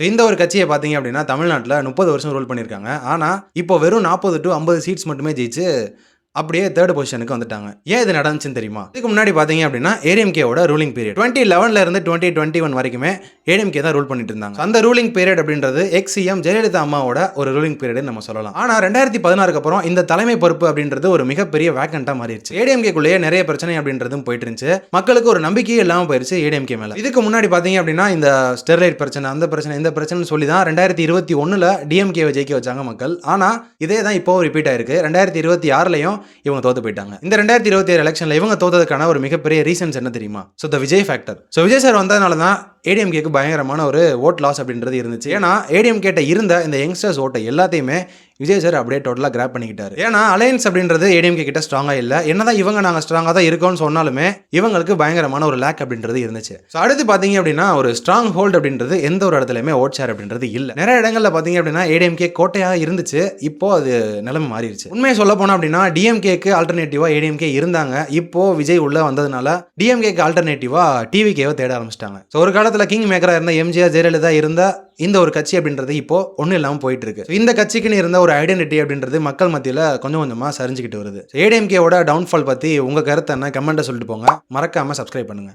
இந்த ஒரு கட்சியை பார்த்தீங்க அப்படின்னா தமிழ்நாட்டில 30 வருஷம் ரூல் பண்ணியிருக்காங்க. ஆனா, இப்போ வெறும் 40 டூ 50 சீட்ஸ் மட்டுமே ஜெயிச்சு அப்படியே 3 பொசிஷனுக்கு வந்துட்டாங்க. ஏன் இது நடந்துச்சுன்னு தெரியுமா? இதுக்கு முன்னாடி பார்த்தீங்க அப்படின்னா ஏடிஎம்கேவோட ரூலிங் பீரியட் 2011ல இருந்து 2021 வரைக்குமே ஏடிஎம்கே தான் ரூல் பண்ணிட்டு இருந்தாங்க. அந்த ரூலிங் பீரியட் அப்படின்றது எக்ஸ் சிஎம் ஜெயலலிதா அம்மாவோட ஒரு ரூலிங் பீரியட் நம்ம சொல்லலாம். ஆனா 2016க்கு அப்புறம் இந்த தலைமை பொறுப்பு அப்படின்றது ஒரு மிகப்பெரிய வேக்கண்டா மாறிடுச்சு. ஏடிஎம்கேக்குள்ளேயே நிறைய பிரச்சனை அப்படின்றதும் போயிட்டு இருந்துச்சு. மக்களுக்கு ஒரு நம்பிக்கையே இல்லாம போயிருச்சு ஏடிஎம்கே மேல. இதுக்கு முன்னாடி பார்த்தீங்க அப்படின்னா இந்த ஸ்டெர்லைட் பிரச்சனை, அந்த பிரச்சனை, இந்த பிரச்சனை சொல்லி தான் 2021ல டிஎம்கேவை ஜெயிக்க வச்சாங்க மக்கள். ஆனா இதே தான் இப்போ ரிப்பீட் ஆயிருக்கு. 2026லயும் இவங்க தோத்து போயிட்டாங்க. இந்த 2027 எலெக்ஷன்ல இவங்க தோத்ததுக்கான ஒரு மிகப்பெரிய ரீசன்ஸ் என்ன தெரியுமா? த விஜய் ஃபேக்டர். விஜய் சார் வந்ததுனால தான் ஏடிஎம்கேக்கு பயங்கரமான ஒரு ஓட் லாஸ் அப்படின்றது இருந்துச்சு. ஏன்னா ஏடிஎம்கேட்ட இருந்த இந்த யங்ஸ்டர்ஸ் ஓட்டை எல்லாத்தையுமே விஜய் சார் அப்படியே டோட்டலாக கிராப் பண்ணிக்கிட்டாரு. ஏன்னா அலையன்ஸ் அப்படின்றது ஏடிஎம்கே கிட்ட ஸ்ட்ராங்கா இல்ல. என்னதான் இவங்க நாங்க ஸ்ட்ராங்கா தான் இருக்கோம்னு சொன்னாலுமே இவங்களுக்கு பயங்கரமான ஒரு லேக் அப்படின்றது இருந்துச்சு. அடுத்து பாத்தீங்க அப்படின்னா ஒரு ஸ்ட்ராங் ஹோல்ட் அப்படின்றது எந்த ஒரு இடத்துலயுமே ஓட் ஷேர் அப்படின்றது இல்ல. நிறைய இடங்கள்ல பாத்தீங்க அப்படின்னா ஏடிஎம்கே கோட்டையா இருந்துச்சு. இப்போ அது நிலைமை மாறிடுச்சு. உண்மையை சொல்ல போனா அப்படின்னா டிஎம்கேக்கு ஆல்டர்னேட்டிவா ஏடிஎம்கே இருந்தாங்க. இப்போ விஜய் உள்ள வந்ததுனால டிஎம்கேக்கு ஆல்டர்னேட்டிவா டிவிகேவை தேட ஆரம்பிச்சிட்டாங்க. ஒரு காலத்துல கிங் மேக்கரா இருந்த எம்ஜிஆர் ஜெயலலிதா இருந்த இந்த ஒரு கட்சி அப்படின்றது இப்போ ஒன்றும் இல்லாமல் போயிட்டு இருக்கு. இந்த கட்சிக்குன்னு இருந்த ஒரு ஐடென்டிட்டி அப்படின்றது மக்கள் மத்தியில் கொஞ்சம் கொஞ்சமாக சரிஞ்சுக்கிட்டு வருது. ஏடிஎம்கேவோட டவுன்ஃபால் பற்றி உங்கள் கருத்தை என்ன கமெண்ட்டை சொல்லிட்டு போங்க. மறக்காமல் சப்ஸ்கிரைப் பண்ணுங்க.